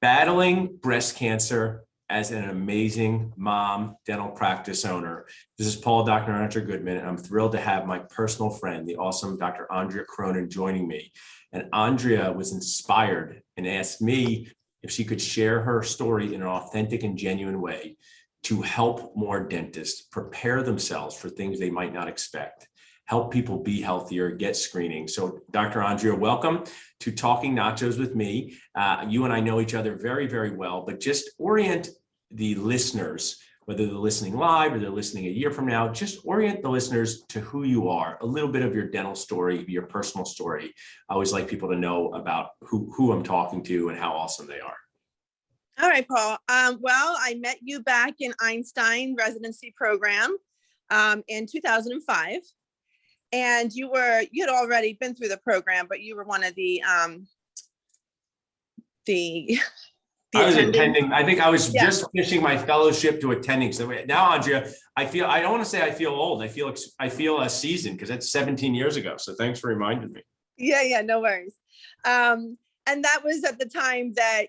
battling breast cancer as an amazing mom, dental practice owner. This is Dr. Andrea Goodman, and I'm thrilled to have my personal friend, the awesome Dr. Andrea Cronin, joining me. And Andrea was inspired and asked me if she could share her story in an authentic and genuine way to help more dentists prepare themselves for things they might not expect, help people be healthier, get screening. So Dr. Andrea, welcome to Talking Nachos with me. You and I know each other very, very well, but just orient the listeners, whether they're listening live or they're listening a year from now, just orient the listeners to who you are, a little bit of your dental story, your personal story. I always like people to know about who I'm talking to and how awesome they are. All right, Paul. Well, I met you back in Einstein residency program in 2005. And you had already been through the program, but you were one of the I was attending. I think I was just finishing my fellowship to attending. So now, Andrea, I don't want to say I feel old. I feel seasoned because that's 17 years ago. So thanks for reminding me. Yeah, no worries. And that was at the time that,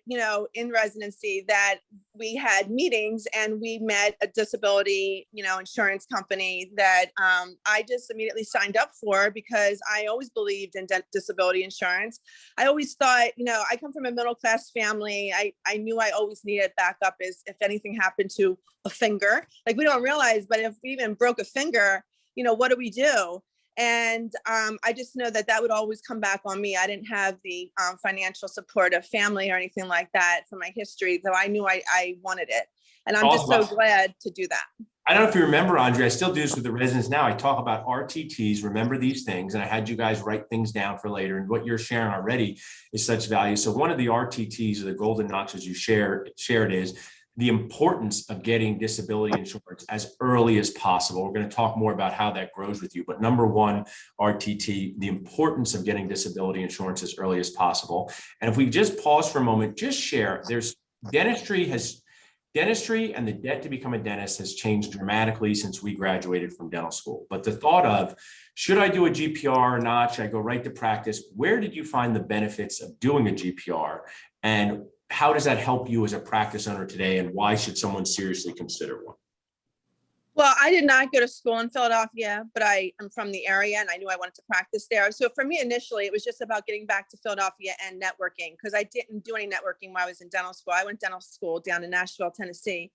in residency that we had meetings and we met a disability, insurance company that I just immediately signed up for because I always believed in disability insurance. I always thought, I come from a middle-class family. I knew I always needed backup if anything happened to a finger. Like we don't realize, but if we even broke a finger, what do we do? And I just know that would always come back on me. I didn't have the financial support of family or anything like that from my history, though I knew I wanted it. And I'm just so glad to do that. I don't know if you remember, Andrea, I still do this with the residents now. I talk about RTTs, remember these things, and I had you guys write things down for later. And what you're sharing already is such value. So one of the RTTs, or the golden notches you shared is the importance of getting disability insurance as early as possible. We're going to talk more about how that grows with you. But number one, RTT, the importance of getting disability insurance as early as possible. And if we just pause for a moment, just share, dentistry and the debt to become a dentist has changed dramatically since we graduated from dental school. But the thought of, should I do a GPR or not? Should I go right to practice? Where did you find the benefits of doing a GPR? And how does that help you as a practice owner today? And why should someone seriously consider one? Well, I did not go to school in Philadelphia, but I am from the area and I knew I wanted to practice there. So for me, initially, it was just about getting back to Philadelphia and networking because I didn't do any networking while I was in dental school. I went dental school down in Nashville, Tennessee.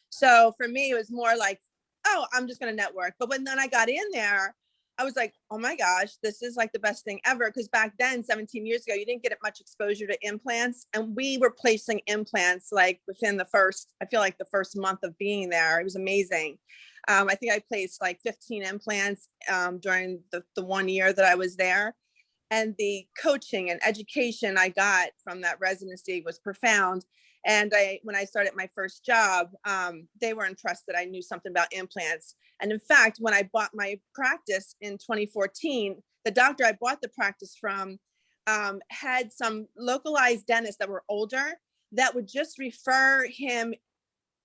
So for me, it was more like, oh, I'm just going to network. But then I got in there, I was like, oh my gosh, this is like the best thing ever. Because back then, 17 years ago, you didn't get much exposure to implants. And we were placing implants like within the first month of being there. It was amazing. I think I placed like 15 implants during the 1 year that I was there. And the coaching and education I got from that residency was profound. And when I started my first job, they were impressed that I knew something about implants. And in fact, when I bought my practice in 2014, the doctor I bought the practice from had some localized dentists that were older that would just refer him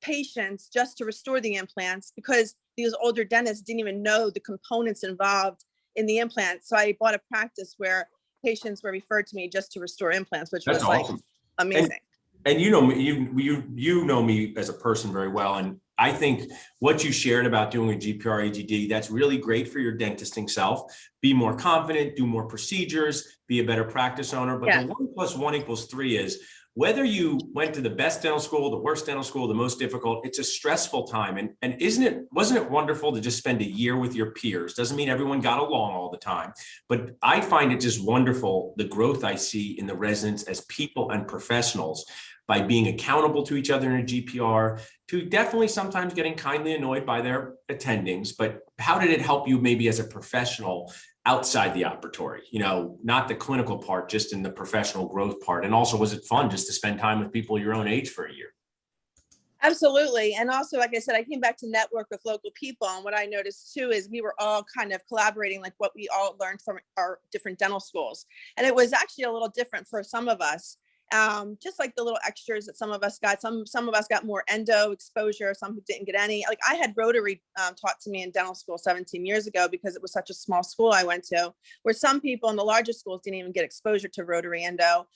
patients just to restore the implants because these older dentists didn't even know the components involved in the implants. So I bought a practice where patients were referred to me just to restore implants, which was awesome. Like amazing. And you know me as a person very well. And I think what you shared about doing a GPR AGD, that's really great for your dentisting self. Be more confident, do more procedures, be a better practice owner. But the 1 + 1 = 3 is whether you went to the best dental school, the worst dental school, the most difficult, it's a stressful time. And wasn't it wonderful to just spend a year with your peers? Doesn't mean everyone got along all the time, but I find it just wonderful, the growth I see in the residents as people and professionals by being accountable to each other in a GPR, to definitely sometimes getting kindly annoyed by their attendings. But how did it help you maybe as a professional outside the operatory, not the clinical part, just in the professional growth part? And also, was it fun just to spend time with people your own age for a year? Absolutely. And also, like I said, I came back to network with local people. And what I noticed too is we were all kind of collaborating, like what we all learned from our different dental schools. And it was actually a little different for some of us. Just like the little extras that some of us got. Some of us got more endo exposure, some who didn't get any. Like I had rotary taught to me in dental school 17 years ago because it was such a small school I went to, where some people in the larger schools didn't even get exposure to rotary endo.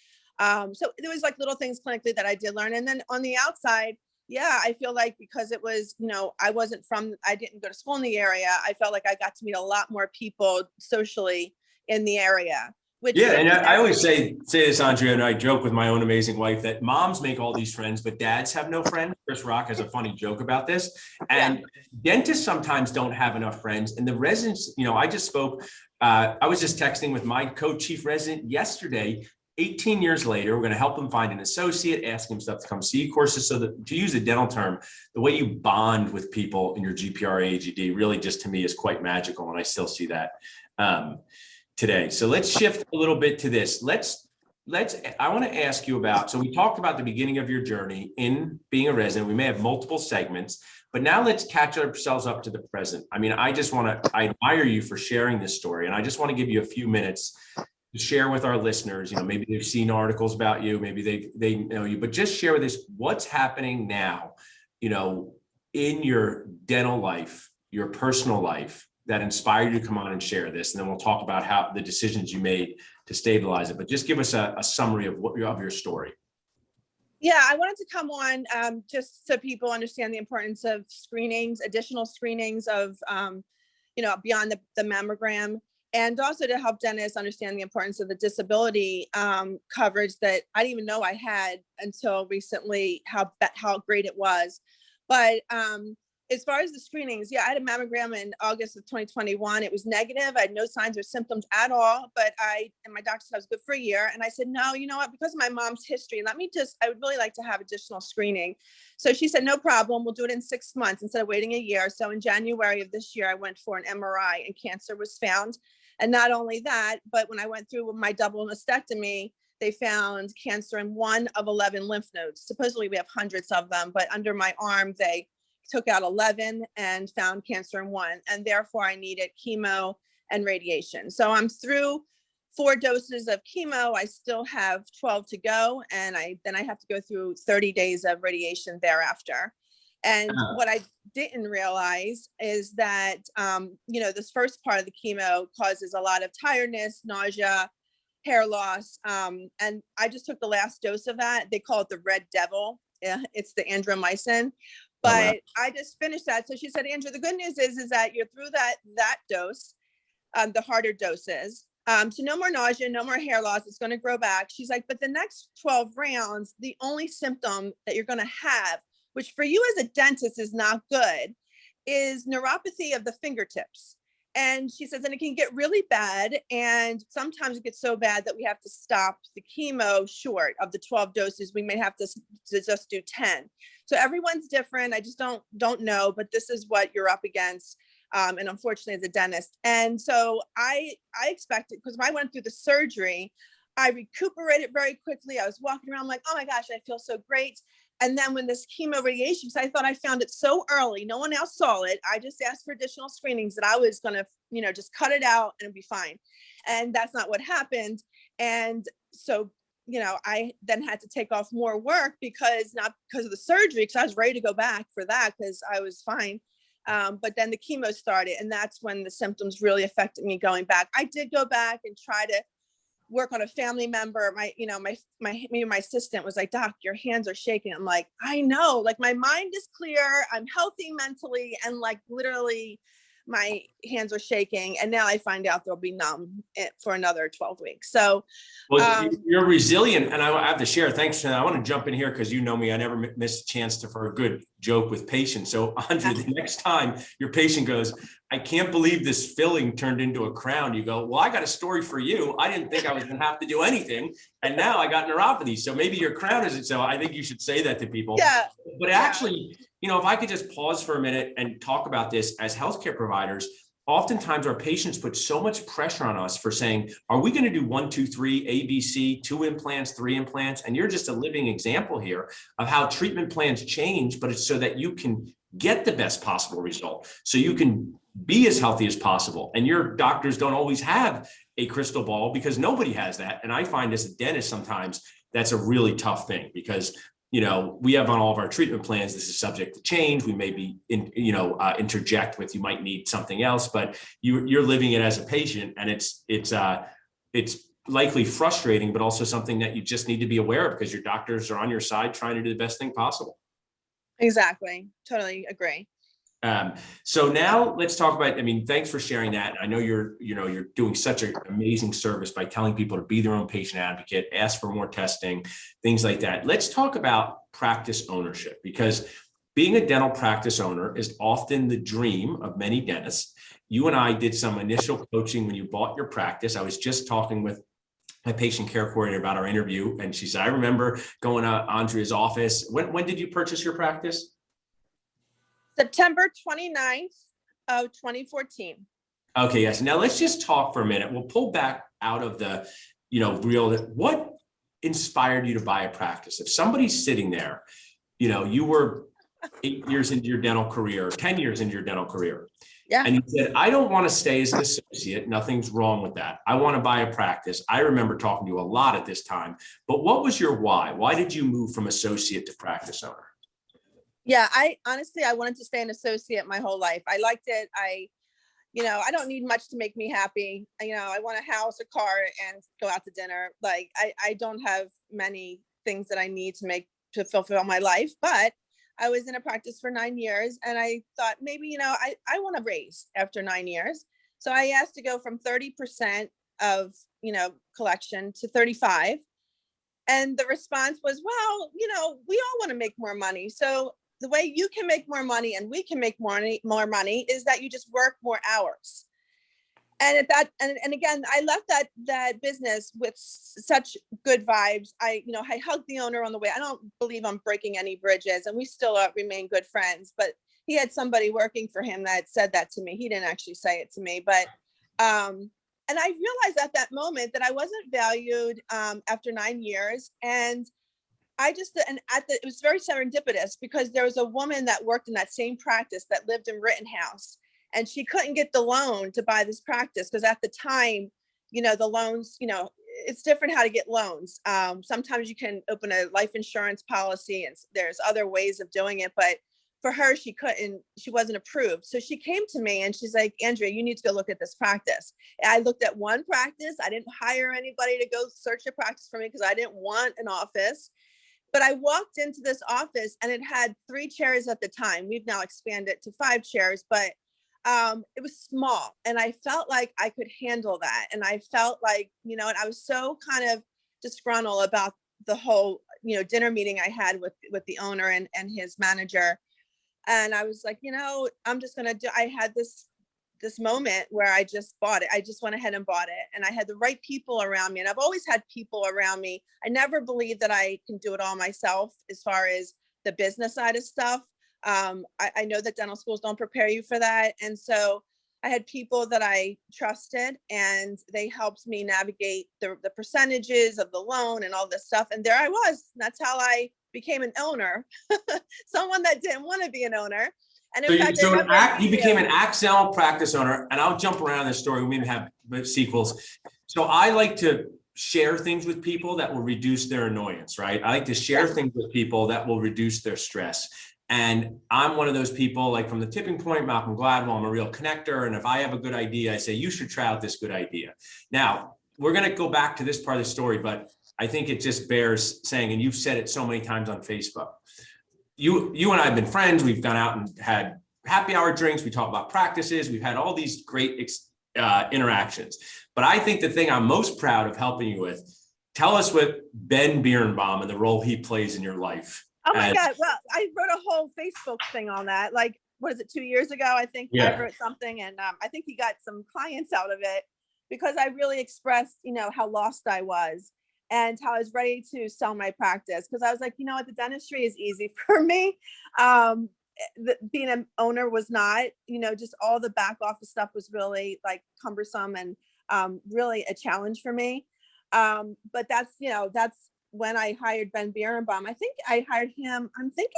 So there was like little things clinically that I did learn. And then on the outside, yeah, I feel like because it was, I didn't go to school in the area. I felt like I got to meet a lot more people socially in the area, which Yeah, and I always say this, Andrea, and I joke with my own amazing wife that moms make all these friends, but dads have no friends. Chris Rock has a funny joke about this. And dentists sometimes don't have enough friends. And the residents, I just spoke, I was just texting with my co-chief resident yesterday. 18 years later, we're going to help him find an associate, ask him stuff to come see courses. So that, to use a dental term, the way you bond with people in your GPR AGD really just to me is quite magical. And I still see that today. So let's shift a little bit to this. I want to ask you about, so we talked about the beginning of your journey in being a resident. We may have multiple segments, but now let's catch ourselves up to the present. I mean, I admire you for sharing this story. And I just want to give you a few minutes to share with our listeners, maybe they've seen articles about you, maybe they know you, but just share with us what's happening now, in your dental life, your personal life that inspired you to come on and share this. And then we'll talk about how the decisions you made to stabilize it, but just give us a summary of your story. Yeah, I wanted to come on just so people understand the importance of screenings, additional screenings of, beyond the mammogram. And also to help dentists understand the importance of the disability coverage that I didn't even know I had until recently, how great it was. But as far as the screenings, I had a mammogram in August of 2021. It was negative. I had no signs or symptoms at all, but my doctor said I was good for a year. And I said, no, you know what, because of my mom's history, I would really like to have additional screening. So she said, no problem. We'll do it in 6 months instead of waiting a year. So in January of this year, I went for an MRI and cancer was found. And not only that, but when I went through my double mastectomy, they found cancer in 1 of 11 lymph nodes. Supposedly we have hundreds of them, but under my arm, they took out 11 and found cancer in 1. And therefore I needed chemo and radiation. So I'm through 4 doses of chemo. I still have 12 to go. And then I have to go through 30 days of radiation thereafter. And what I didn't realize is that, this first part of the chemo causes a lot of tiredness, nausea, hair loss. And I just took the last dose of that. They call it the red devil. It's the andromycin. But I just finished that. So she said, Andrew, the good news is that you're through that dose, the harder doses. So no more nausea, no more hair loss. It's going to grow back. She's like, but the next 12 rounds, the only symptom that you're going to have, which for you as a dentist is not good, is neuropathy of the fingertips. And she says, and it can get really bad. And sometimes it gets so bad that we have to stop the chemo short of the 12 doses. We may have to just do 10. So everyone's different. I just don't know, but this is what you're up against. And unfortunately as a dentist. And so I expected, because when I went through the surgery, I recuperated very quickly. I was walking around like, oh my gosh, I feel so great. And then when this chemo radiation, because I thought I found it so early, no one else saw it. I just asked for additional screenings that I was going to, just cut it out and it'd be fine. And that's not what happened. And so, I then had to take off more work not because of the surgery, because I was ready to go back for that because I was fine. But then the chemo started, and that's when the symptoms really affected me going back. I did go back and try to work on a family member. My assistant was like, Doc, your hands are shaking. I'm like, I know, like my mind is clear. I'm healthy mentally. And like, literally my hands are shaking. And now I find out they'll be numb for another 12 weeks. So you're resilient. And I have to share, thanks. I want to jump in here because you know me, I never miss a chance for a good joke with patients. So Andrea, the next time your patient goes, I can't believe this filling turned into a crown. You go, well, I got a story for you. I didn't think I was going to have to do anything. And now I got neuropathy. So maybe your crown isn't. So I think you should say that to people. Yeah. But actually, if I could just pause for a minute and talk about this as healthcare providers, oftentimes our patients put so much pressure on us for saying, are we going to do 1, 2, 3, A, B, C, 2 implants, 3 implants? And you're just a living example here of how treatment plans change, but it's so that you can get the best possible result. So you can be as healthy as possible. And your doctors don't always have a crystal ball because nobody has that. And I find as a dentist, sometimes that's a really tough thing because we have on all of our treatment plans, this is subject to change. We may be, interject with, you might need something else, but you're living it as a patient, and it's likely frustrating, but also something that you just need to be aware of because your doctors are on your side trying to do the best thing possible. Exactly. Totally agree. So now let's talk about, I mean, thanks for sharing that. I know you're doing such an amazing service by telling people to be their own patient advocate, ask for more testing, things like that. Let's talk about practice ownership, because being a dental practice owner is often the dream of many dentists. You and I did some initial coaching when you bought your practice. I was just talking with my patient care coordinator about our interview, and she said, I remember going to Andrea's office. When did you purchase your practice? September 29th of 2014. Okay, yes. Now let's just talk for a minute. We'll pull back out of the, what inspired you to buy a practice? If somebody's sitting there, you were 8 years into your dental career, 10 years into your dental career. Yeah. And you said, I don't want to stay as an associate. Nothing's wrong with that. I want to buy a practice. I remember talking to you a lot at this time, but what was your why? Why did you move from associate to practice owner? Yeah, I wanted to stay an associate my whole life. I liked it. I don't need much to make me happy. I want a house, a car, and go out to dinner. Like I don't have many things that I need to fulfill my life, but I was in a practice for 9 years and I thought maybe, I want to raise after 9 years. So I asked to go from 30% of, collection to 35. And the response was, well, we all want to make more money. So the way you can make more money and we can make more money is that you just work more hours. And at that, and again, I left that business with such good vibes. I hugged the owner on the way. I don't believe I'm breaking any bridges, and we still remain good friends. But he had somebody working for him that said that to me. He didn't actually say it to me, but and I realized at that moment that I wasn't valued after 9 years, and it was very serendipitous because there was a woman that worked in that same practice that lived in Rittenhouse, and she couldn't get the loan to buy this practice because at the time, the loans, it's different how to get loans. Sometimes you can open a life insurance policy and there's other ways of doing it, but for her, she wasn't approved. So she came to me and she's like, Andrea, you need to go look at this practice. And I looked at one practice. I didn't hire anybody to go search a practice for me because I didn't want an office. But I walked into this office and it had 3 chairs at the time. We've now expanded to 5 chairs, but it was small. And I felt like I could handle that. And I felt like, and I was so kind of disgruntled about the whole, dinner meeting I had with the owner and his manager. And I was like, I'm just going to I had this moment where I just bought it. I just went ahead and bought it. And I had the right people around me. And I've always had people around me. I never believed that I can do it all myself as far as the business side of stuff. I know that dental schools don't prepare you for that. And so I had people that I trusted and they helped me navigate the percentages of the loan and all this stuff. And there I was. That's how I became an owner, someone that didn't want to be an owner. And in fact, you became an Axel practice owner, and I'll jump around this story. We may have sequels. So I like to share things with people that will reduce their annoyance, right? I like to share things with people that will reduce their stress. And I'm one of those people, like from the tipping point, Malcolm Gladwell, I'm a real connector. And if I have a good idea, I say, you should try out this good idea. Now, we're going to go back to this part of the story, but I think it just bears saying, and you've said it so many times on Facebook, you and I have been friends. We've gone out and had happy hour drinks. We talk about practices. We've had all these great interactions. But I think the thing I'm most proud of helping you with, tell us what Ben Birnbaum and the role he plays in your life. Oh my God. Well, I wrote a whole Facebook thing on that. Like, what is it, 2 years ago? I think I wrote something, and I think he got some clients out of it because I really expressed, how lost I was and how I was ready to sell my practice. Because I was like, what, the dentistry is easy for me. Being an owner was not, just all the back office stuff was really like cumbersome and really a challenge for me. But that's when I hired Ben Birnbaum. I think I hired him, I'm thinking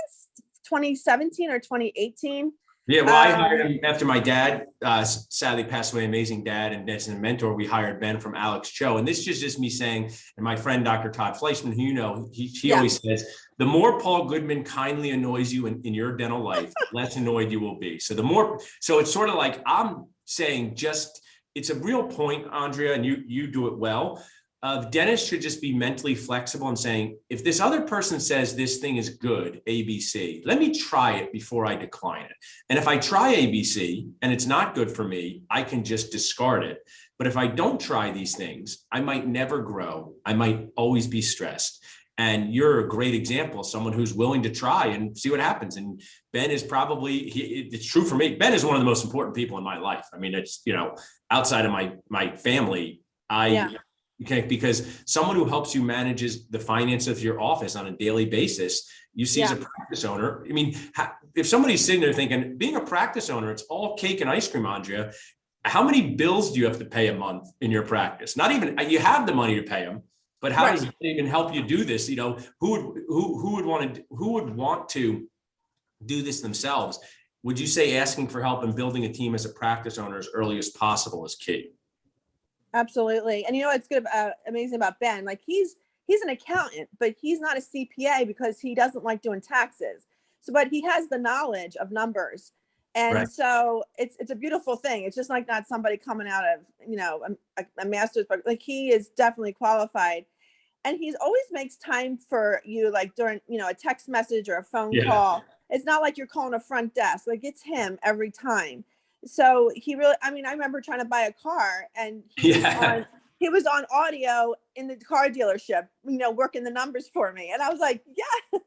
2017 or 2018. Yeah, well, I hired him after my dad sadly passed away, amazing dad, and as a mentor, we hired Ben from Alex Cho. And this is just me saying, and my friend, Dr. Todd Fleischman, who he always says, the more Paul Goodman kindly annoys you in your dental life, the less annoyed you will be. So it's sort of like I'm saying, it's a real point, Andrea, and you do it well. of dentists should just be mentally flexible and saying, if this other person says this thing is good, ABC, let me try it before I decline it. And if I try ABC and it's not good for me, I can just discard it. But if I don't try these things, I might never grow. I might always be stressed. And you're a great example, someone who's willing to try and see what happens. And Ben is probably, it's true for me. Ben is one of the most important people in my life. I mean, it's, outside of my family, okay, because someone who helps you manages the finances of your office on a daily basis, you see as a practice owner. I mean, if somebody's sitting there thinking, being a practice owner, it's all cake and ice cream, Andrea. How many bills do you have to pay a month in your practice? Not even, you have the money to pay them, but how does it even help you do this? Who would want to do this themselves? Would you say asking for help and building a team as a practice owner as early as possible is key? Absolutely. And it's good, amazing about Ben. Like he's an accountant, but he's not a CPA because he doesn't like doing taxes. So, but he has the knowledge of numbers. And so it's a beautiful thing. It's just like not somebody coming out of, a master's, but like he is definitely qualified. And he's always makes time for you, like during, a text message or a phone call. It's not like you're calling a front desk. Like it's him every time. So he really, I remember trying to buy a car and he was on audio in the car dealership, working the numbers for me. And I was like, yes.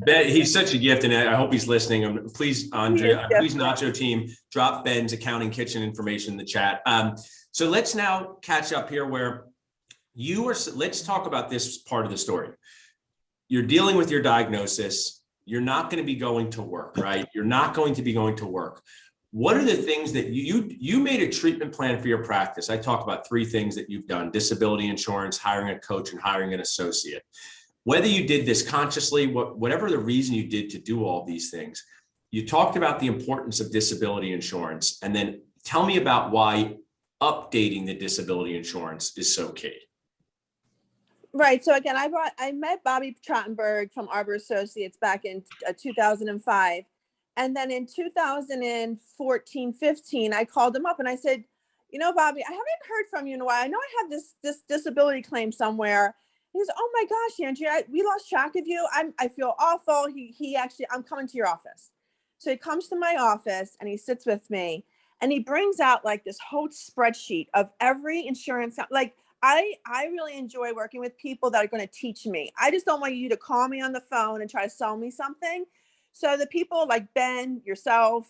Ben, he's such a gift, and I hope he's listening. Please, Andrea, please, Nacho team, drop Ben's accounting kitchen information in the chat. So let's now catch up here where let's talk about this part of the story. You're dealing with your diagnosis. You're not going to be going to work, right? You're not going to be going to work. What are the things that you made a treatment plan for your practice? I talk about 3 things that you've done: disability insurance, hiring a coach, and hiring an associate. Whether you did this consciously, whatever the reason you did to do all these things, you talked about the importance of disability insurance. And then tell me about why updating the disability insurance is so key. Right. So again, I met Bobby Trottenberg from Arbor Associates back in 2005. And then in 2014, 15, I called him up and I said, Bobby, I haven't heard from you in a while. I know I have this disability claim somewhere. He goes, oh my gosh, Andrea, we lost track of you. I feel awful. He actually, I'm coming to your office. So he comes to my office and he sits with me and he brings out like this whole spreadsheet of every insurance. Like I really enjoy working with people that are going to teach me. I just don't want you to call me on the phone and try to sell me something. So the people like Ben, yourself,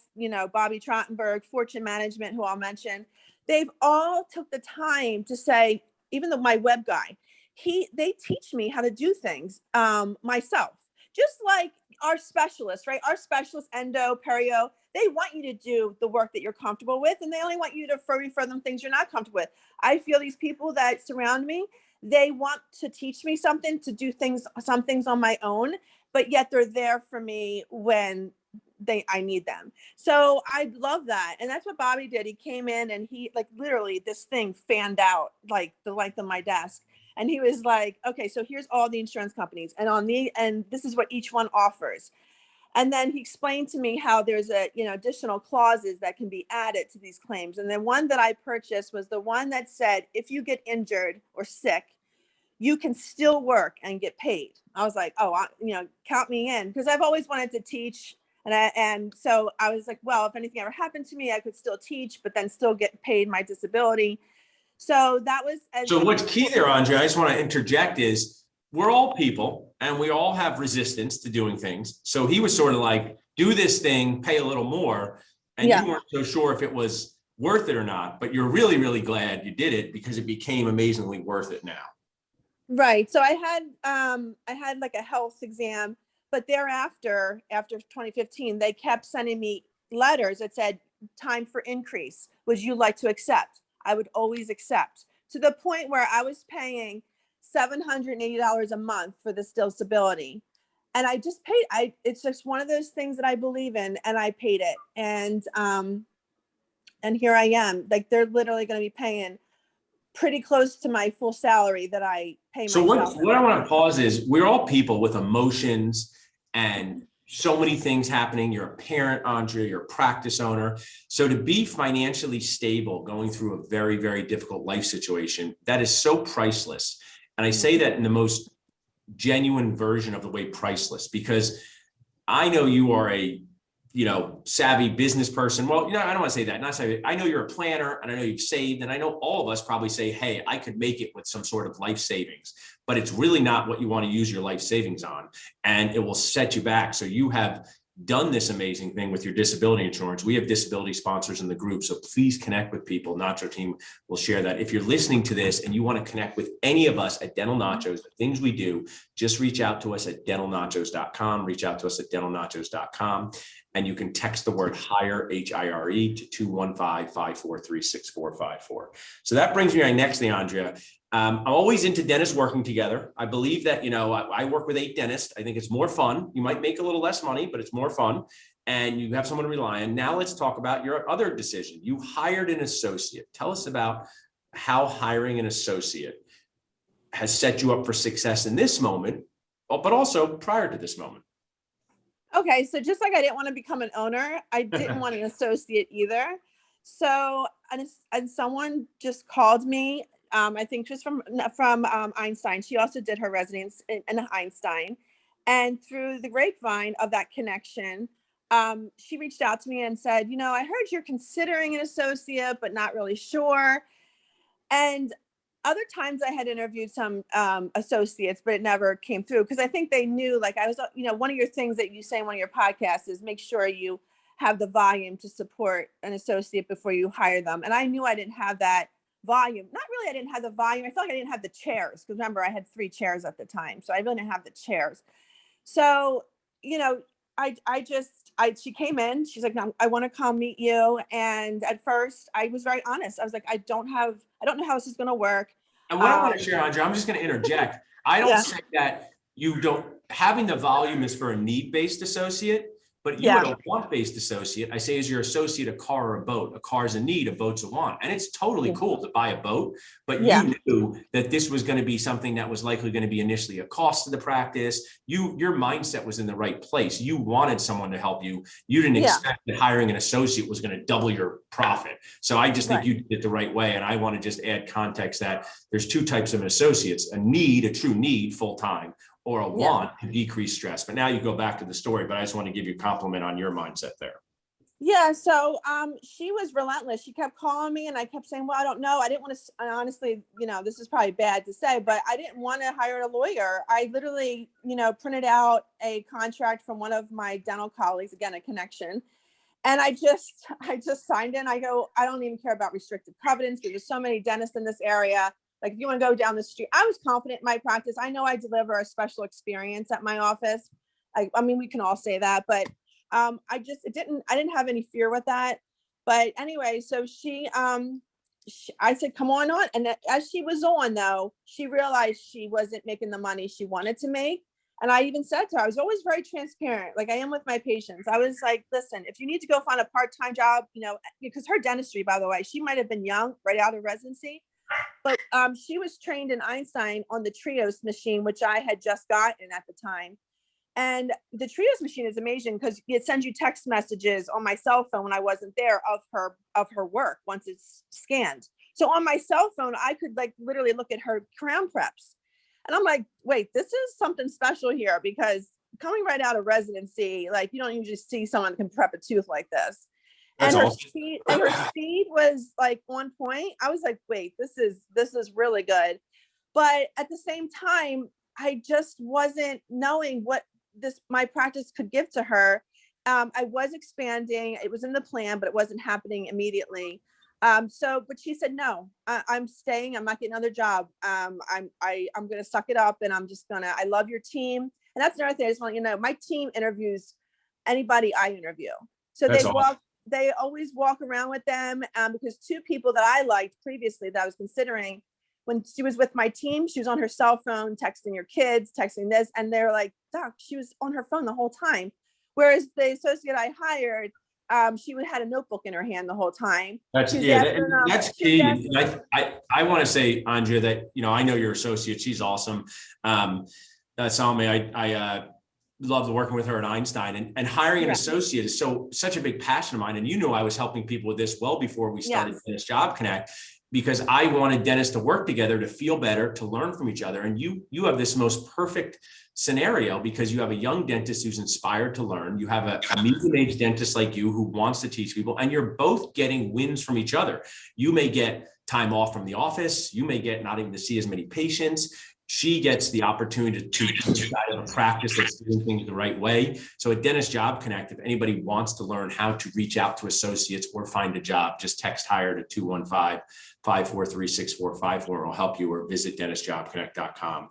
Bobby Trottenberg, Fortune Management, who I'll mention, they've all took the time to say, even though my web guy, they teach me how to do things myself, just like our specialists, right? Our specialists, endo, perio, they want you to do the work that you're comfortable with, and they only want you to refer them things you're not comfortable with. I feel these people that surround me, they want to teach me something, to do some things on my own, but yet they're there for me when I need them. So I love that. And that's what Bobby did. He came in and he literally this thing fanned out like the length of my desk. And he was like, okay, so here's all the insurance companies and this is what each one offers. And then he explained to me how there's additional clauses that can be added to these claims. And the one that I purchased was the one that said, if you get injured or sick, you can still work and get paid. I was like, oh, count me in, because I've always wanted to teach. And so I was like, well, if anything ever happened to me, I could still teach, but then still get paid my disability. So that was. So what's key there, Andrea, I just want to interject is we're all people and we all have resistance to doing things. So he was sort of like, do this thing, pay a little more. And you weren't so sure if it was worth it or not, but you're really, really glad you did it because it became amazingly worth it now. Right. So I had like a health exam, but thereafter, after 2015, they kept sending me letters that said, time for increase. Would you like to accept? I would always accept, to the point where I was paying $780 a month for this disability. And I just paid, it's just one of those things that I believe in, and I paid it. And here I am, like they're literally going to be paying pretty close to my full salary that I pay myself. So what I want to pause is we're all people with emotions and so many things happening. You're a parent, Andrea, you're a practice owner. So to be financially stable, going through a very, very difficult life situation, that is so priceless. And I say that in the most genuine version of the way priceless, because I know you are a, savvy business person. Well, I don't want to say that, not savvy. I know you're a planner and I know you've saved, and I know all of us probably say, hey, I could make it with some sort of life savings, but it's really not what you want to use your life savings on, and it will set you back. So you have done this amazing thing with your disability insurance. We have disability sponsors in the group, so please connect with people. Nacho team will share that. If you're listening to this and you want to connect with any of us at Dental Nachos, the things we do, just reach out to us at dentalnachos.com, reach out to us at dentalnachos.com, and you can text the word HIRE, HIRE, to 215-543-6454. So that brings me to my next thing, Andrea. I'm always into dentists working together. I believe that, I work with 8 dentists. I think it's more fun. You might make a little less money, but it's more fun. And you have someone to rely on. Now let's talk about your other decision. You hired an associate. Tell us about how hiring an associate has set you up for success in this moment, but also prior to this moment. Okay, so just like I didn't want to become an owner, I didn't want an associate either. So, and someone just called me. I think she was from Einstein. She also did her residence in Einstein, and through the grapevine of that connection, she reached out to me and said, I heard you're considering an associate, but not really sure. And other times I had interviewed some associates, but it never came through because I think they knew, like I was, one of your things that you say in one of your podcasts is make sure you have the volume to support an associate before you hire them. And I knew I didn't have that volume. Not really, I didn't have the volume. I felt like I didn't have the chairs because remember I had 3 chairs at the time. So I really didn't have the chairs. So, she came in, she's like, no, I want to come meet you. And at first I was very honest. I was like, I don't know how this is going to work. And what I want to share, Andrea, I'm just going to interject. I don't say that having the volume is for a need-based associate, but you are a want-based associate. I say, is your associate a car or a boat? A car is a need, a boat's a want. And it's totally cool to buy a boat, but you knew that this was going to be something that was likely going to be initially a cost to the practice. Your mindset was in the right place. You wanted someone to help you. You didn't expect that hiring an associate was going to double your profit. So I just think you did it the right way. And I want to just add context that there's 2 types of associates: a true need full-time, or a want to decrease stress. But now you go back to the story, but I just want to give you a compliment on your mindset there. Yeah. So she was relentless. She kept calling me and I kept saying, well, I don't know. I didn't want to, honestly, this is probably bad to say, but I didn't want to hire a lawyer. I literally, printed out a contract from one of my dental colleagues, again, a connection. And I just signed in. I go, I don't even care about restrictive covenants because there's so many dentists in this area. Like if you want to go down the street, I was confident in my practice. I know I deliver a special experience at my office. I mean, we can all say that, but I didn't have any fear with that. But anyway, so I said, come on. And as she was on though, she realized she wasn't making the money she wanted to make. And I even said to her, I was always very transparent, like I am with my patients. I was like, listen, if you need to go find a part-time job, because her dentistry, by the way, she might've been young, right out of residency. But she was trained in Einstein on the Trios machine, which I had just gotten at the time. And the Trios machine is amazing because it sends you text messages on my cell phone when I wasn't there of her work once it's scanned. So on my cell phone, I could like literally look at her crown preps. And I'm like, wait, this is something special here because coming right out of residency, like you don't usually see someone can prep a tooth like this. And her speed was like on point. I was like, wait, this is really good. But at the same time, I just wasn't knowing what my practice could give to her. I was expanding. It was in the plan, but it wasn't happening immediately. But she said, no, I'm staying. I'm not getting another job. I'm going to suck it up and I love your team. And that's another thing. I just want my team interviews anybody I interview. So they always walk around with them because 2 people that I liked previously that I was considering, when she was with my team, she was on her cell phone, texting your kids, texting this, and they're like, Doc, she was on her phone the whole time. Whereas the associate I hired, she had a notebook in her hand the whole time. That's key. And I want to say, Andrea, that, I know your associate, she's awesome. Salome, loved working with her at Einstein, and hiring an Yeah. associate is such a big passion of mine. And I was helping people with this well before we started Yes. Dentist Job Connect, because I wanted dentists to work together, to feel better, to learn from each other. And you have this most perfect scenario, because you have a young dentist who's inspired to learn. You have a medium-aged dentist like you who wants to teach people, and you're both getting wins from each other. You may get time off from the office. You may get not even to see as many patients. She gets the opportunity to inside of a practice that's doing things the right way. So at Dentist Job Connect, if anybody wants to learn how to reach out to associates or find a job, just text hire to 215-543-6454. It'll help you, or visit dentistjobconnect.com.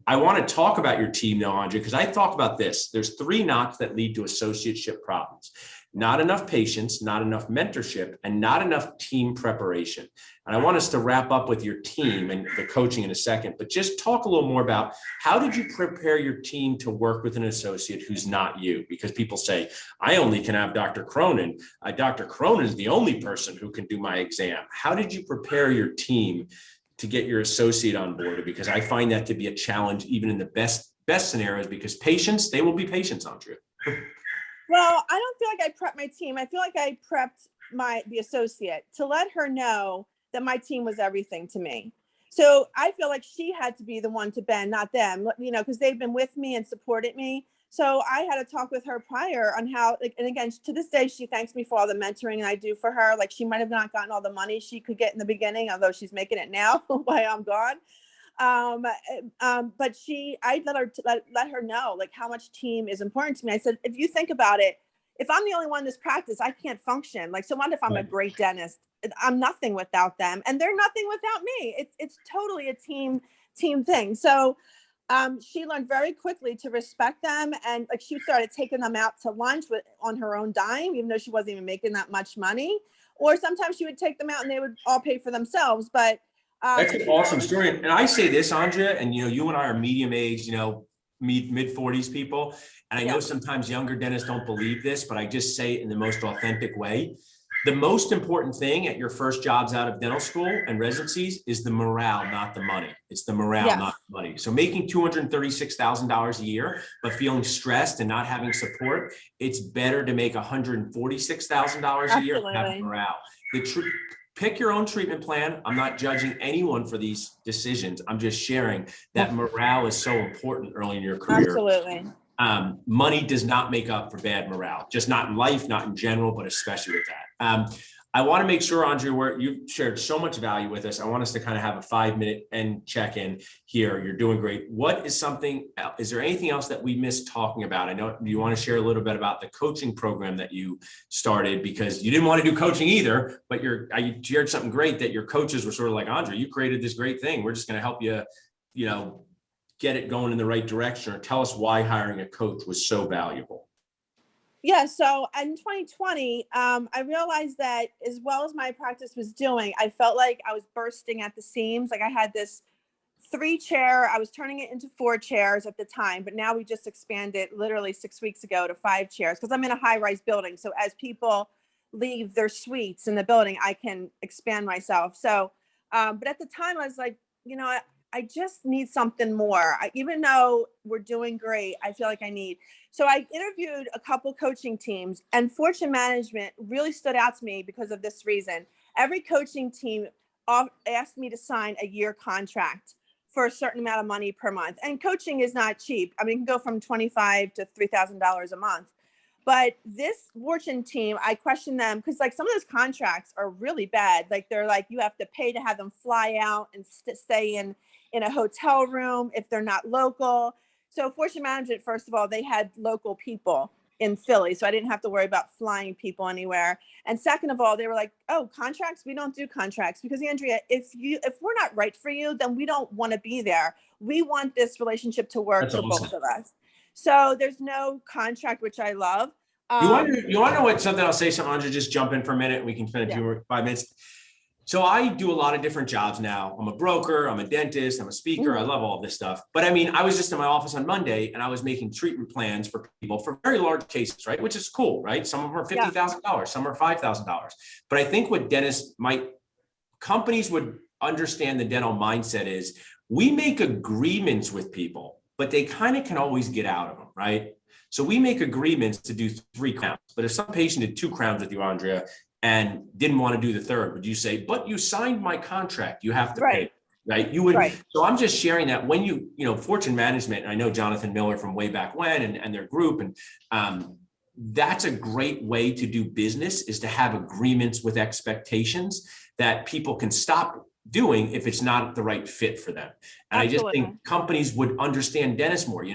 I want to talk about your team now, Andrea, because I talk about this. There's 3 knocks that lead to associateship problems: not enough patience, not enough mentorship, and not enough team preparation. And I want us to wrap up with your team and the coaching in a second, but just talk a little more about, how did you prepare your team to work with an associate who's not you? Because people say, I only can have Dr. Cronin. Dr. Cronin is the only person who can do my exam. How did you prepare your team to get your associate on board? Because I find that to be a challenge, even in the best scenarios, because patients, they will be patients, Andrea. Well, I don't feel like I prepped my team. I feel like I prepped the associate to let her know that my team was everything to me. So I feel like she had to be the one to bend, not them, because they've been with me and supported me. So I had to talk with her prior on how, and again, to this day, she thanks me for all the mentoring I do for her. Like, she might have not gotten all the money she could get in the beginning, although she's making it now while I'm gone. But I let her know like how much team is important to me. I said, if you think about it, if I'm the only one in this practice, I can't function. Like, so what if I'm a great dentist? I'm nothing without them, and they're nothing without me. It's totally a team thing. So she learned very quickly to respect them, and like, she started taking them out to lunch on her own dime, even though she wasn't even making that much money. Or sometimes she would take them out and they would all pay for themselves. But that's an awesome story. And I say this, Andrea, and you and I are medium age, mid 40s people. And I know sometimes younger dentists don't believe this, but I just say it in the most authentic way. The most important thing at your first jobs out of dental school and residencies is the morale, not the money. It's the morale, not the money. So making $236,000 a year, but feeling stressed and not having support, it's better to make $146,000 a year and have morale. Pick your own treatment plan. I'm not judging anyone for these decisions. I'm just sharing that morale is so important early in your career. Absolutely. Money does not make up for bad morale, just not in life, not in general, but especially with that. I want to make sure, Andrea, where you've shared so much value with us, I want us to kind of have a 5-minute end check-in here. You're doing great. Is there anything else that we missed talking about? I know you want to share a little bit about the coaching program that you started, because you didn't want to do coaching either, but you shared something great, that your coaches were sort of like, Andrea, you created this great thing. We're just going to help you, get it going in the right direction. Or tell us why hiring a coach was so valuable. Yeah, so in 2020, I realized that as well as my practice was doing, I felt like I was bursting at the seams. Like, I had this 3-chair, I was turning it into 4 chairs at the time, but now we just expanded literally 6 weeks ago to 5 chairs, because I'm in a high-rise building. So as people leave their suites in the building, I can expand myself. So, but at the time I was like, I just need something more. Even though we're doing great, I feel like I need. So I interviewed a couple coaching teams, and Fortune Management really stood out to me because of this reason. Every coaching team asked me to sign a year contract for a certain amount of money per month. And coaching is not cheap. I mean, it can go from $2,500 to $3,000 a month. But this Fortune team, I questioned them because like some of those contracts are really bad. Like, they're like, you have to pay to have them fly out and stay in a hotel room if they're not local. So Fortune Management, first of all, they had local people in Philly, so I didn't have to worry about flying people anywhere. And second of all, they were like, oh, contracts? We don't do contracts, because Andrea, if we're not right for you, then we don't want to be there. We want this relationship to work for both of us. So there's no contract, which I love. You want to know what, something I'll say something, Andrea, just jump in for a minute and we can spend a few more 5 minutes. So I do a lot of different jobs now. I'm a broker, I'm a dentist, I'm a speaker. I love all of this stuff. But I mean, I was just in my office on Monday and I was making treatment plans for people for very large cases, right? Which is cool, right? Some of them are $50,000, some are $5,000. But I think what companies would understand the dental mindset is, we make agreements with people, but they kind of can always get out of them, right? So we make agreements to do 3 crowns. But if some patient did 2 crowns with you, Andrea, and didn't want to do the third, would you say, but you signed my contract, you have to pay, right? You would. Right. So I'm just sharing that when you Fortune Management, I know Jonathan Miller from way back when and their group, and that's a great way to do business, is to have agreements with expectations that people can stop doing if it's not the right fit for them. And Absolutely. I just think companies would understand dentists more.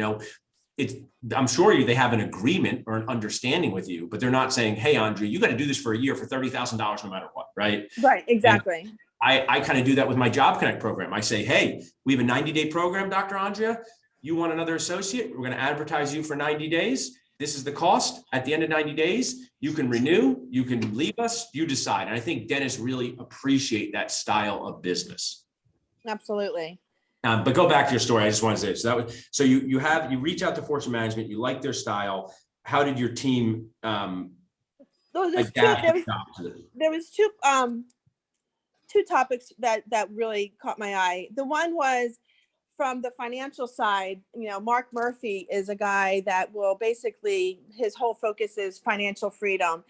I'm sure they have an agreement or an understanding with you, but they're not saying, hey, Andrea, you got to do this for a year for $30,000 no matter what, right? Right, exactly. And I kind of do that with my Job Connect program. I say, hey, we have a 90-day program, Dr. Andrea. You want another associate? We're going to advertise you for 90 days. This is the cost. At the end of 90 days, you can renew, you can leave us, you decide. And I think dentists really appreciate that style of business. Absolutely. But go back to your story. I just wanted to say, so you reach out to Fortune Management, you like their style. How did your team adapt? There was two topics that really caught my eye. The one was from the financial side. Mark Murphy is a guy that will basically, his whole focus is financial freedom.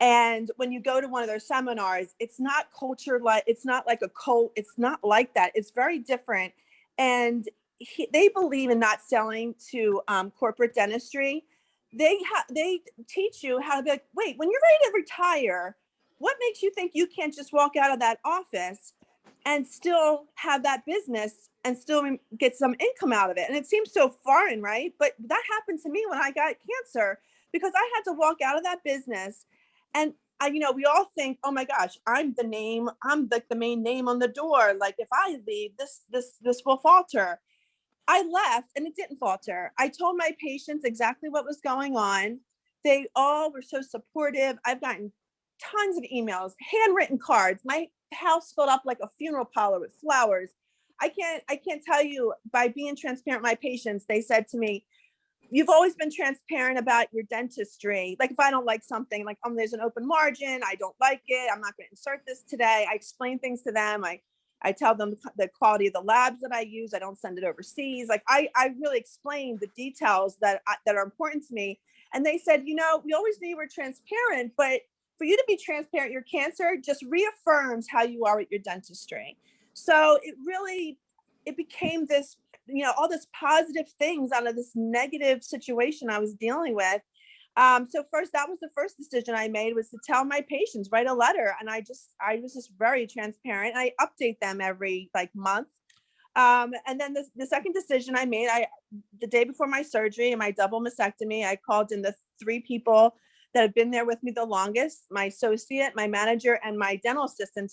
And when you go to one of their seminars, it's not culture, it's not like a cult. It's not like that. It's very different. And they believe in not selling to corporate dentistry. They teach you how to be like, wait, when you're ready to retire, what makes you think you can't just walk out of that office and still have that business and still get some income out of it? And it seems so foreign, right? But that happened to me when I got cancer, because I had to walk out of that business. And we all think, oh my gosh, I'm the main name on the door. Like, if I leave, this will falter. I left and it didn't falter. I told my patients exactly what was going on. They all were so supportive. I've gotten tons of emails, handwritten cards. My house filled up like a funeral parlor with flowers. I can't tell you, by being transparent with my patients, they said to me, you've always been transparent about your dentistry. Like, if I don't like something, like, there's an open margin, I don't like it, I'm not going to insert this today. I explain things to them. I tell them the quality of the labs that I use. I don't send it overseas. Like, I really explain the details that are important to me. And they said, we always knew you were transparent, but for you to be transparent, your cancer just reaffirms how you are with your dentistry. So it became this, all this positive things out of this negative situation I was dealing with. So first, that was the first decision I made, was to tell my patients, write a letter. And I was just very transparent. I update them every month. And then the second decision I made, the day before my surgery and my double mastectomy, I called in the 3 people that have been there with me the longest: my associate, my manager, and my dental assistant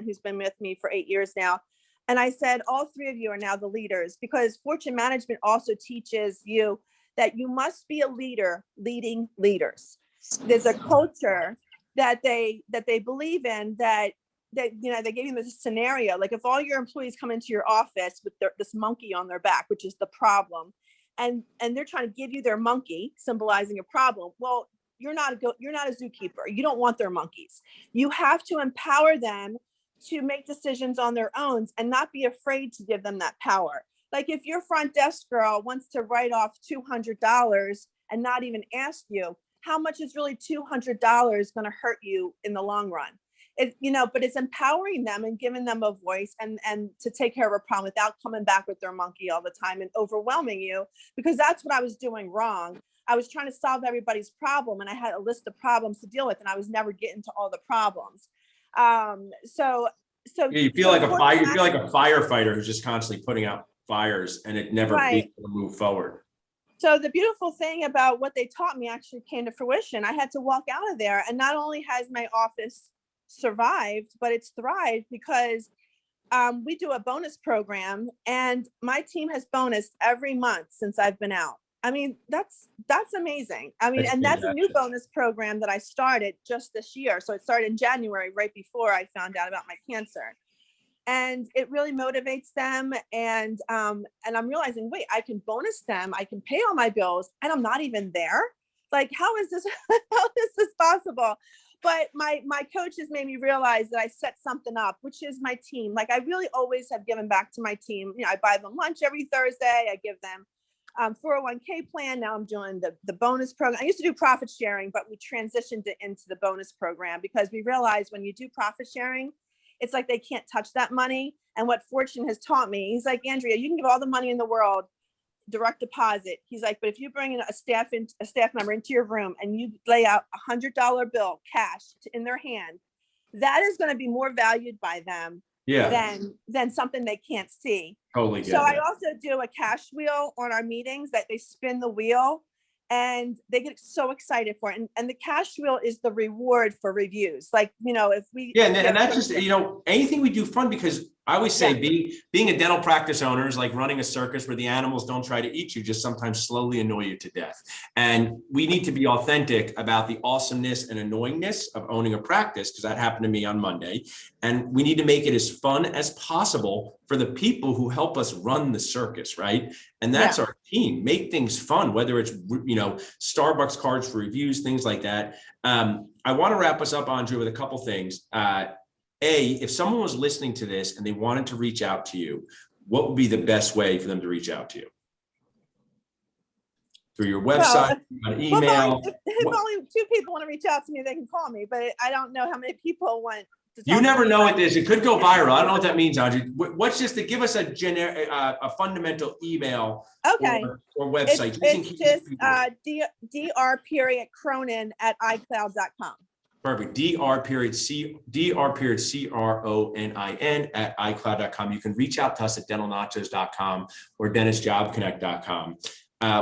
who's been with me for 8 years now. And I said, all 3 of you are now the leaders, because Fortune Management also teaches you that you must be a leader leading leaders. There's a culture that they believe in, that they gave you this scenario. Like, if all your employees come into your office with this monkey on their back, which is the problem, and they're trying to give you their monkey, symbolizing a problem. Well, you're not a zookeeper. You don't want their monkeys. You have to empower them to make decisions on their own and not be afraid to give them that power. Like, if your front desk girl wants to write off $200 and not even ask you, how much is really $200 going to hurt you in the long run? But it's empowering them and giving them a voice and to take care of a problem without coming back with their monkey all the time and overwhelming you, because that's what I was doing wrong. I was trying to solve everybody's problem, and I had a list of problems to deal with, and I was never getting to all the problems. So you feel like a firefighter who's just constantly putting out fires, and it never being able to move forward. So the beautiful thing about what they taught me actually came to fruition. I had to walk out of there, and not only has my office survived, but it's thrived, because we do a bonus program, and my team has bonused every month since I've been out. I mean, that's amazing. I mean, that's a new bonus program that I started just this year. So it started in January, right before I found out about my cancer. And it really motivates them. And I'm realizing, wait, I can bonus them. I can pay all my bills, and I'm not even there. Like, how is this possible? But my coaches made me realize that I set something up, which is my team. Like, I really always have given back to my team. I buy them lunch every Thursday. I give them 401k plan. Now I'm doing the bonus program. I used to do profit sharing, but we transitioned it into the bonus program because we realized when you do profit sharing, it's like they can't touch that money. And what Fortune has taught me, he's like, Andrea, you can give all the money in the world, direct deposit. He's like, but if you bring in a staff member into your room and you lay out $100 bill cash in their hand, that is going to be more valued by them than something they can't see. Totally. So I also do a cash wheel on our meetings that they spin the wheel and they get so excited for it. And the cash wheel is the reward for reviews. Like, if we, and that's just, anything we do fun, because I always say being a dental practice owner is like running a circus where the animals don't try to eat you, just sometimes slowly annoy you to death. And we need to be authentic about the awesomeness and annoyingness of owning a practice, because that happened to me on Monday. And we need to make it as fun as possible for the people who help us run the circus, right? And that's our team. Make things fun, whether it's, Starbucks cards for reviews, things like that. I want to wrap us up, Andrea, with a couple things. If someone was listening to this and they wanted to reach out to you, what would be the best way for them to reach out to you? Through your website, an email? If only 2 people want to reach out to me, they can call me, but I don't know how many people want to talk You never to me. know what this, it could go viral. I don't know what that means, Andrea. What's just to give us a generic, a fundamental email or website? It's just dr.cronin@icloud.com. Perfect. Dr.Cronin @icloud.com. You can reach out to us at dentalnachos.com or dentistjobconnect.com.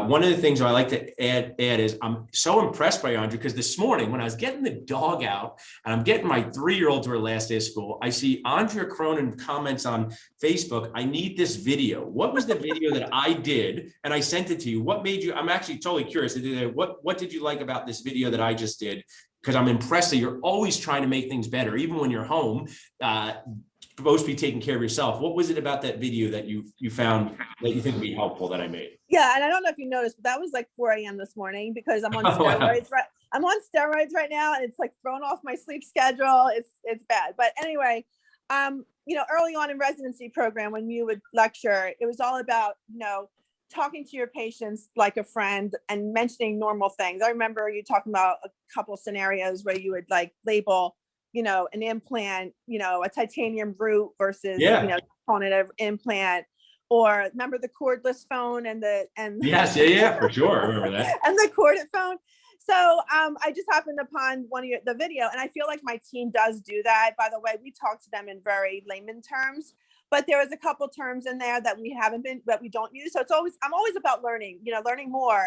One of the things I like to add is I'm so impressed by Andrea, because this morning when I was getting the dog out and I'm getting my 3-year-old to her last day of school, I see Andrea Cronin comments on Facebook, I need this video. What was the video that I did? And I sent it to you. What made you, I'm actually totally curious. What did you like about this video that I just did? Because I'm impressed that you're always trying to make things better, even when you're home. Supposed to be taking care of yourself. What was it about that video that you found that you think would be helpful that I made? Yeah, and I don't know if you noticed, but that was like 4 a.m. this morning because I'm on steroids. Right, I'm on steroids right now, and it's like thrown off my sleep schedule. It's bad. But anyway, early on in residency program when you would lecture, it was all about talking to your patients like a friend and mentioning normal things. I remember you talking about a couple scenarios where you would like label, an implant, a titanium root versus, calling it an implant, or remember the cordless phone and yes, for sure. I remember that. and the corded phone. So I just happened upon the video, and I feel like my team does do that. By the way, we talk to them in very layman terms, but there was a couple terms in there that we don't use. So I'm always about learning, learning more.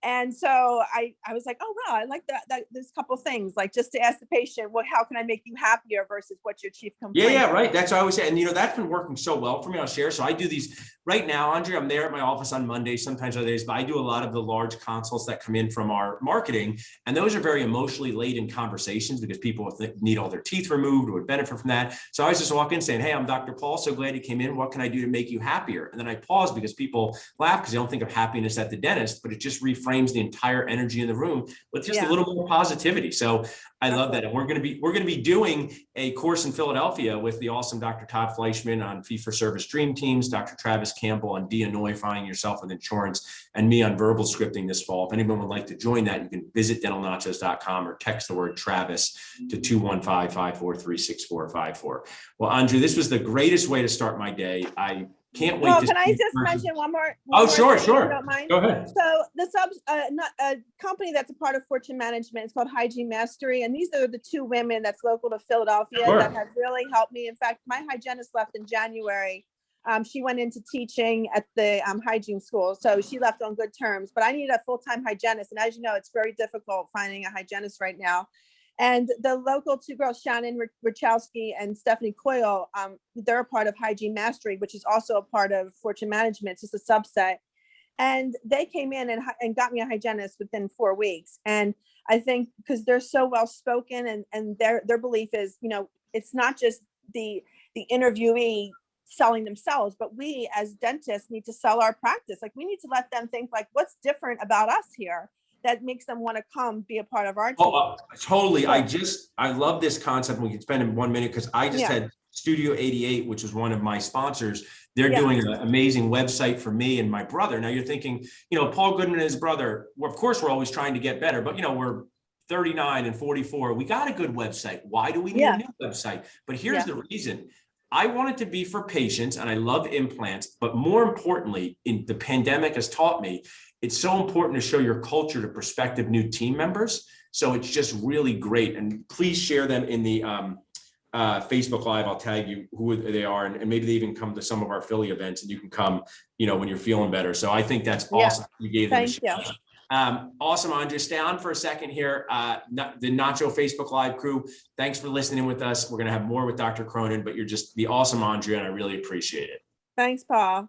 And so I was like, oh, wow, I like that there's a couple of things, like just to ask the patient, well, how can I make you happier versus what's your chief complaint? Yeah, right. That's what I always say. And, that's been working so well for me. I'll share. So I do these right now, Andrea, I'm there at my office on Monday, sometimes other days, but I do a lot of the large consults that come in from our marketing. And those are very emotionally laden conversations because people need all their teeth removed or would benefit from that. So I was just walking in saying, hey, I'm Dr. Paul. So glad you came in. What can I do to make you happier? And then I pause because people laugh because they don't think of happiness at the dentist, but it just reframes the entire energy in the room with just a little more positivity. So I love that. And we're going to be doing a course in Philadelphia with the awesome Dr. Todd Fleischman on fee-for-service dream teams, Dr. Travis Campbell on de-annoyifying yourself with insurance, and me on verbal scripting this fall. If anyone would like to join that, you can visit dentalnachos.com or text the word Travis to 215-543-6454. Well, Andrea, this was the greatest way to start my day. I can't wait. Can I just mention one more? Sure. If you don't mind? Go ahead. So a company that's a part of Fortune Management, it's called Hygiene Mastery. And these are the 2 women that's local to Philadelphia that have really helped me. In fact, my hygienist left in January. She went into teaching at the hygiene school. So she left on good terms, but I need a full-time hygienist. And as you know, it's very difficult finding a hygienist right now. And the local 2 girls, Shannon Richowski and Stephanie Coyle, they're a part of Hygiene Mastery, which is also a part of Fortune Management. It's just a subset. And they came in and got me a hygienist within 4 weeks. And I think because they're so well-spoken and their belief is, it's not just the interviewee selling themselves, but we as dentists need to sell our practice. Like we need to let them think like, what's different about us here? that makes them want to come be a part of our team. Oh, totally. So- I love this concept. We can spend in 1 minute because I just Yeah. had Studio 88, which is one of my sponsors. They're Yeah. doing an amazing website for me and my brother. Now you're thinking, Paul Goodman and his brother, well, of course, we're always trying to get better, but we're 39 and 44. We got a good website. Why do we need Yeah. a new website? But here's Yeah. the reason. I want it to be for patients, and I love implants, but more importantly, the pandemic has taught me, it's so important to show your culture to prospective new team members. So it's just really great. And please share them in the Facebook Live. I'll tag you who they are, and maybe they even come to some of our Philly events, and you can come, when you're feeling better. So I think that's awesome. You gave them a Thank shout. Awesome, Andrea. Stay on for a second here. The Nacho Facebook Live crew, thanks for listening with us. We're going to have more with Dr. Cronin, but you're just the awesome Andrea, and I really appreciate it. Thanks, Paul.